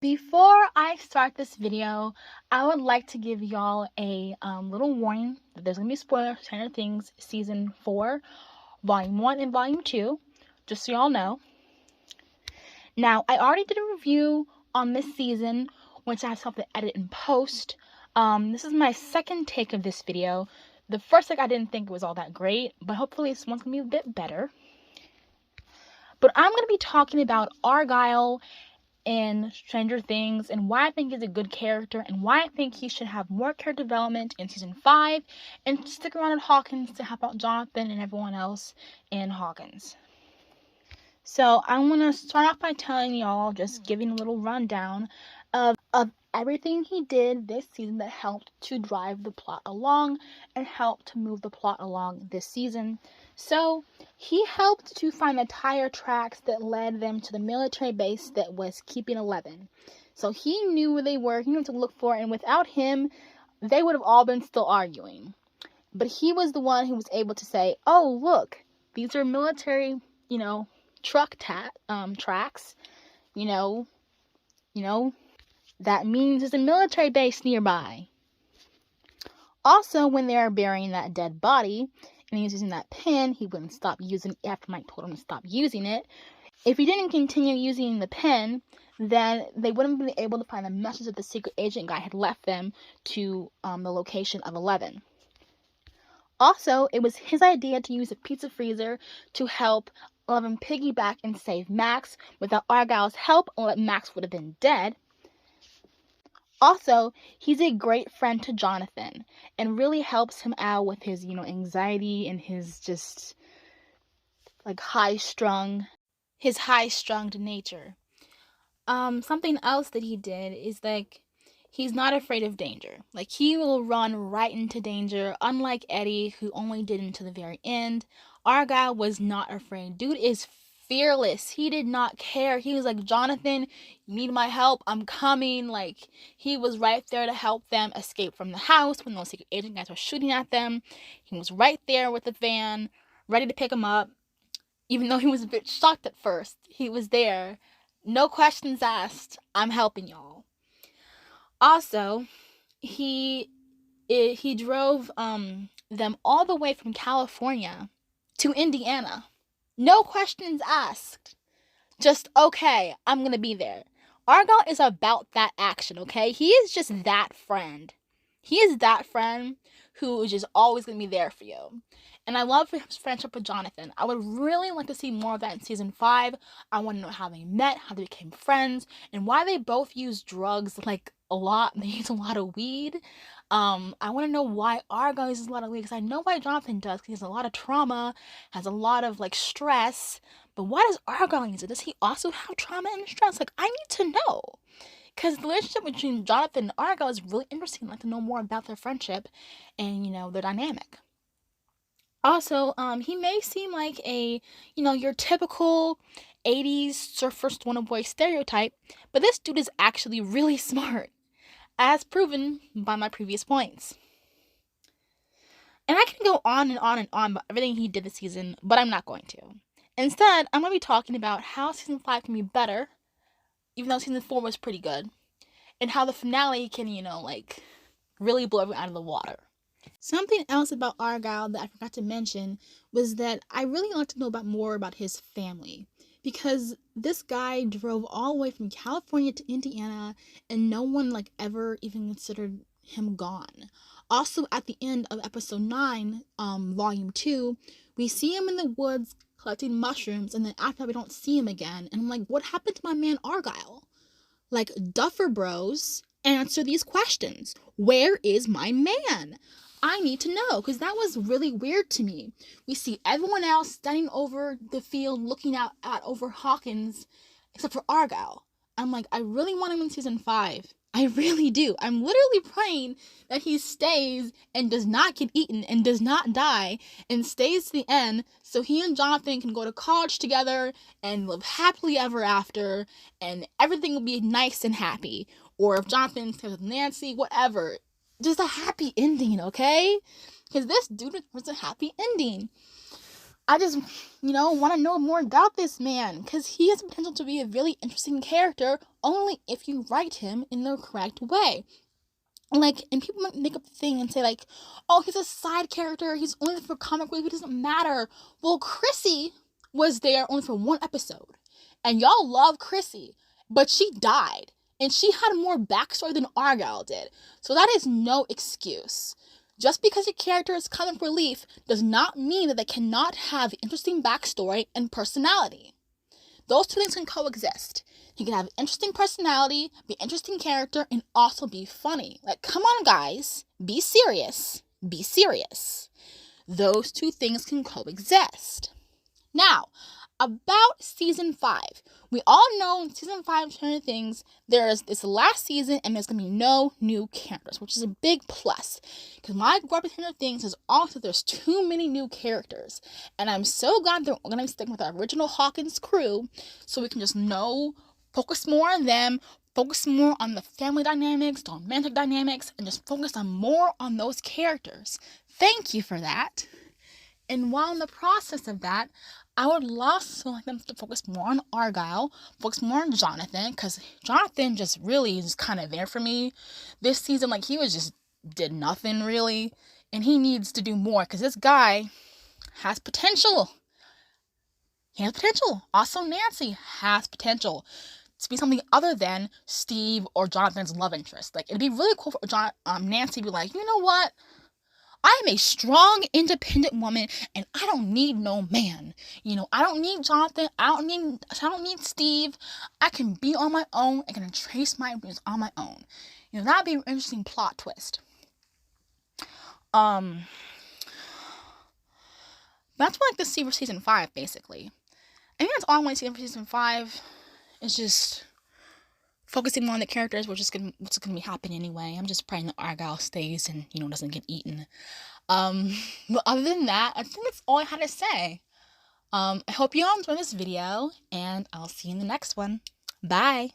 Before I start this video, I would like to give y'all a little warning that there's going to be spoilers for Stranger Things Season 4, Volume 1 and Volume 2, just so y'all know. Now, I already did a review on this season, which I still have to edit and post. This is my second take of this video. The first take I didn't think it was all that great, but hopefully this one's going to be a bit better. But I'm going to be talking about Argyle in Stranger Things and why I think he's a good character and why I think he should have more character development in season 5 and stick around in Hawkins to help out Jonathan and everyone else in Hawkins. So I'm going to start off by telling y'all, just giving a little rundown of everything he did this season that helped to drive the plot along and helped to move the plot along this season. So he helped to find the tire tracks that led them to the military base that was keeping 11. So he knew where they were, he knew what to look for, and without him, they would have all been still arguing. But he was the one who was able to say, oh, look, these are military, truck tracks, that means there's a military base nearby. Also, when they are burying that dead body, and he was using that pen, he wouldn't stop using it after Mike told him to stop using it. If he didn't continue using the pen, then they wouldn't have been able to find the message that the secret agent guy had left them to the location of 11. Also, it was his idea to use a pizza freezer to help 11 piggyback and save Max. Without Argyle's help, Max would have been dead. Also, he's a great friend to Jonathan and really helps him out with his, anxiety and his just high-strung nature. Something else that he did is he's not afraid of danger. He will run right into danger, unlike Eddie, who only did until the very end. Argyle was not afraid. Dude is fearless. He did not care. He was like, Jonathan, you need my help, I'm coming. He was right there to help them escape from the house when those secret agent guys were shooting at them. He was right there with the van, ready to pick him up. Even though he was a bit shocked at first, he was there. No questions asked. I'm helping y'all. Also, he drove them all the way from California to Indiana. No questions asked. Just, okay, I'm gonna be there. Argyle is about that action, okay? He is just that friend. He is that friend who is just always gonna be there for you. And I love his friendship with Jonathan. I would really like to see more of that in season 5. I want to know how they met, how they became friends, and why they both use drugs a lot. They use a lot of weed. I want to know why Argyle uses a lot of weed, because I know why Jonathan does, because he has a lot of trauma, has a lot of stress. But why does Argyle use it? Does he also have trauma and stress? I need to know. Because the relationship between Jonathan and Argyle is really interesting. I'd like to know more about their friendship and, their dynamic. Also, he may seem like a, your typical 80s surfer stoner boy stereotype, but this dude is actually really smart, as proven by my previous points. And I can go on and on and on about everything he did this season, but I'm not going to. Instead, I'm going to be talking about how season 5 can be better, even though season 4 was pretty good, and how the finale can, really blow everyone out of the water. Something else about Argyle that I forgot to mention was that I really like to know more about his family, because this guy drove all the way from California to Indiana and no one ever even considered him gone. Also, at the end of episode 9, volume 2, we see him in the woods collecting mushrooms, and then after that we don't see him again, and I'm like, what happened to my man Argyle? Duffer Bros, answer these questions. Where is my man? I need to know, because that was really weird to me. We see everyone else standing over the field looking out over Hawkins, except for Argyle. I'm like, I really want him in season 5. I really do. I'm literally praying that he stays and does not get eaten and does not die and stays to the end so he and Jonathan can go to college together and live happily ever after and everything will be nice and happy. Or if Jonathan stays with Nancy, whatever. Just a happy ending, okay? Because this dude was a happy ending. I just, want to know more about this man, because he has the potential to be a really interesting character only if you write him in the correct way. Like, and people might make up the thing and say, like, oh, he's a side character, he's only there for comic relief, it doesn't matter. Well, Chrissy was there only for one episode, and y'all love Chrissy, but she died, and she had more backstory than Argyle did, so that is no excuse. Just because a character is comic relief does not mean that they cannot have interesting backstory and personality. Those two things can coexist. He can have interesting personality, be an interesting character, and also be funny. Like, come on, guys. Be serious. Be serious. Those two things can coexist. Now, about season 5. We all know in season 5 of Stranger Things, it's the last season and there's going to be no new characters, which is a big plus. Because my gripe with Stranger Things is also there's too many new characters. And I'm so glad they're going to be sticking with our original Hawkins crew so we can just focus more on them, focus more on the family dynamics, the romantic dynamics, and just focus on more on those characters. Thank you for that. And while in the process of that, I would also like them to focus more on Argyle, focus more on Jonathan, because Jonathan just really is kind of there for me this season. Like, he did nothing really, and he needs to do more, because this guy has potential. He has potential. Also, Nancy has potential to be something other than Steve or Jonathan's love interest. Like, it'd be really cool for Nancy to be like, you know what? I am a strong, independent woman, and I don't need no man. I don't need Jonathan. I don't need Steve. I can be on my own. I can trace my dreams on my own. That'd be an interesting plot twist. That's what I like to see for season 5, basically. I think that's all I want to see for season 5. It's just focusing more on the characters, what's going to be happening anyway. I'm just praying that Argyle stays and, doesn't get eaten. But other than that, I think that's all I had to say. I hope you all enjoyed this video, and I'll see you in the next one. Bye!